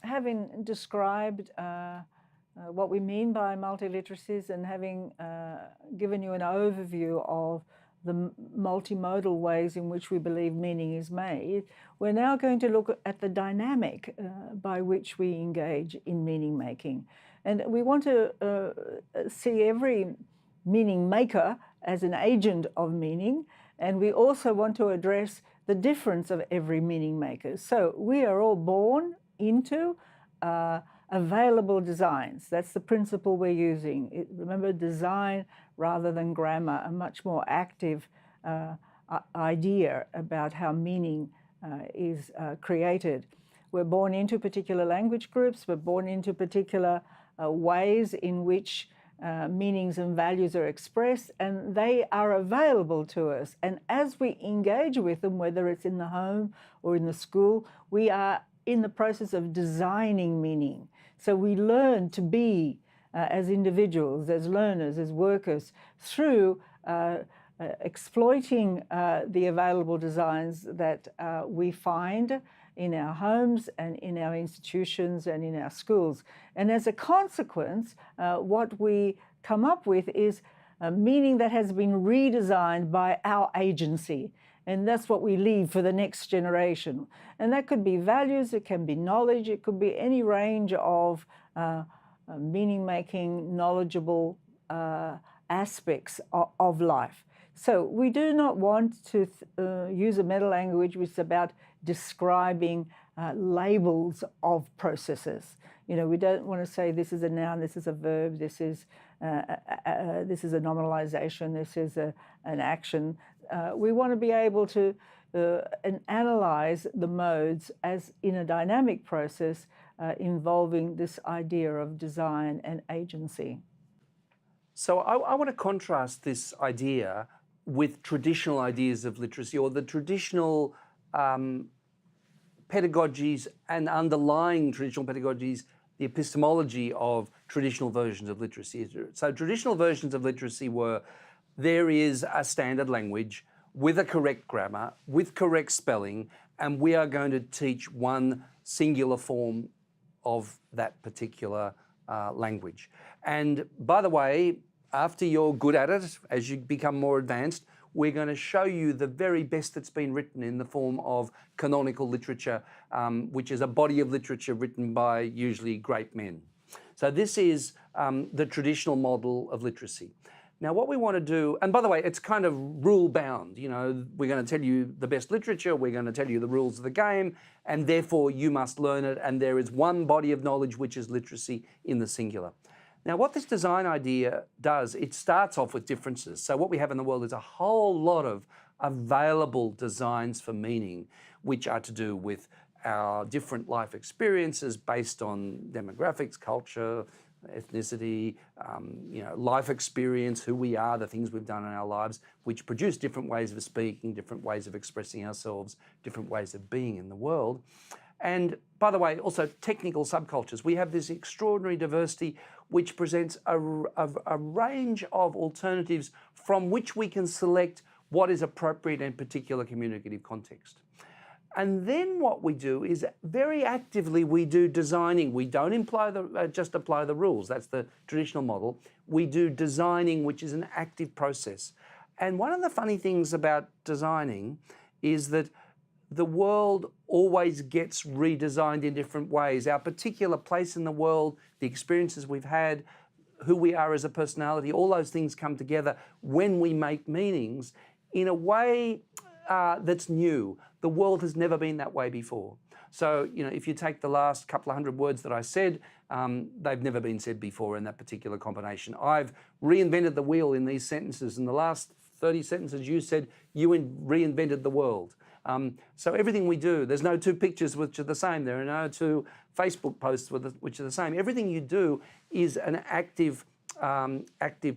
having described what we mean by multiliteracies and having given you an overview of the multimodal ways in which we believe meaning is made, we're now going to look at the dynamic by which we engage in meaning making. And we want to see every meaning maker as an agent of meaning, and we also want to address the difference of every meaning maker. So we are all born into available designs. That's the principle we're using. Remember, design rather than grammar, a much more active idea about how meaning is created. We're born into particular language groups, we're born into particular ways in which meanings and values are expressed, and they are available to us. And as we engage with them, whether it's in the home or in the school, we are in the process of designing meaning. So we learn to be, as individuals, as learners, as workers, through exploiting the available designs that we find in our homes and in our institutions and in our schools. And as a consequence, what we come up with is a meaning that has been redesigned by our agency. And that's what we leave for the next generation. And that could be values, it can be knowledge, it could be any range of meaning-making, knowledgeable aspects of life. So we do not want to use a meta-language which is about describing labels of processes. You know, we don't want to say this is a noun, this is a verb, this is a nominalization, this is an action. We want to be able to analyze the modes as in a dynamic process involving this idea of design and agency. So I want to contrast this idea with traditional ideas of literacy, or the traditional pedagogies and underlying traditional pedagogies, the epistemology of traditional versions of literacy. So traditional versions of literacy were, there is a standard language with a correct grammar, with correct spelling, and we are going to teach one singular form of that particular language. And by the way, after you're good at it, as you become more advanced, we're going to show you the very best that's been written in the form of canonical literature, which is a body of literature written by usually great men. So this is the traditional model of literacy. Now what we want to do, and by the way, it's kind of rule bound, you know, we're going to tell you the best literature, we're going to tell you the rules of the game, and therefore you must learn it, and there is one body of knowledge which is literacy in the singular. Now what this design idea does, it starts off with differences. So what we have in the world is a whole lot of available designs for meaning, which are to do with our different life experiences based on demographics, culture, ethnicity, you know, life experience, who we are, the things we've done in our lives, which produce different ways of speaking, different ways of expressing ourselves, different ways of being in the world. And by the way, also technical subcultures. We have this extraordinary diversity which presents a range of alternatives from which we can select what is appropriate in particular communicative context. And then what we do is very actively we do designing. We don't just apply the rules. That's the traditional model. We do designing, which is an active process. And one of the funny things about designing is that the world always gets redesigned in different ways. Our particular place in the world, the experiences we've had, who we are as a personality, all those things come together when we make meanings in a way that's new. The world has never been that way before. So, you know, if you take the last couple of hundred words that I said, they've never been said before in that particular combination. I've reinvented the wheel in these sentences. In the last 30 sentences you said, you reinvented the world. So everything we do, there's no two pictures which are the same. There are no two Facebook posts which are the same. Everything you do is an active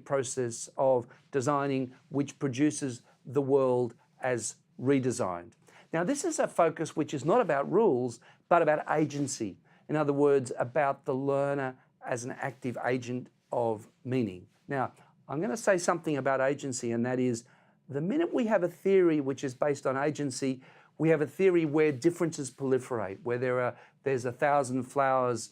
process of designing which produces the world as redesigned. Now, this is a focus which is not about rules, but about agency. In other words, about the learner as an active agent of meaning. Now, I'm going to say something about agency, and that is, the minute we have a theory which is based on agency, we have a theory where differences proliferate, where there are there's 1,000 flowers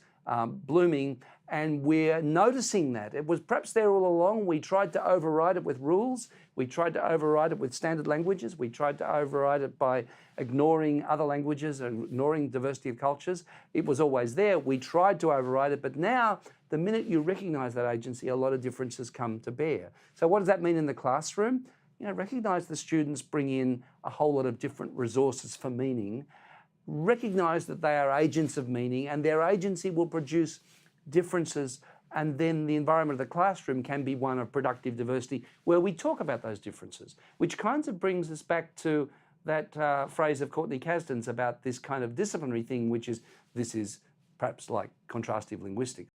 blooming, and we're noticing that. It was perhaps there all along. We tried to override it with rules. We tried to override it with standard languages. We tried to override it by ignoring other languages and ignoring diversity of cultures. It was always there. We tried to override it, but now the minute you recognize that agency, a lot of differences come to bear. So what does that mean in the classroom? Recognize the students bring in a whole lot of different resources for meaning. Recognize that they are agents of meaning, and their agency will produce differences, and then the environment of the classroom can be one of productive diversity where we talk about those differences, which kind of brings us back to that phrase of Courtney Kasdan's about this kind of disciplinary thing, which is, this is perhaps like contrastive linguistics.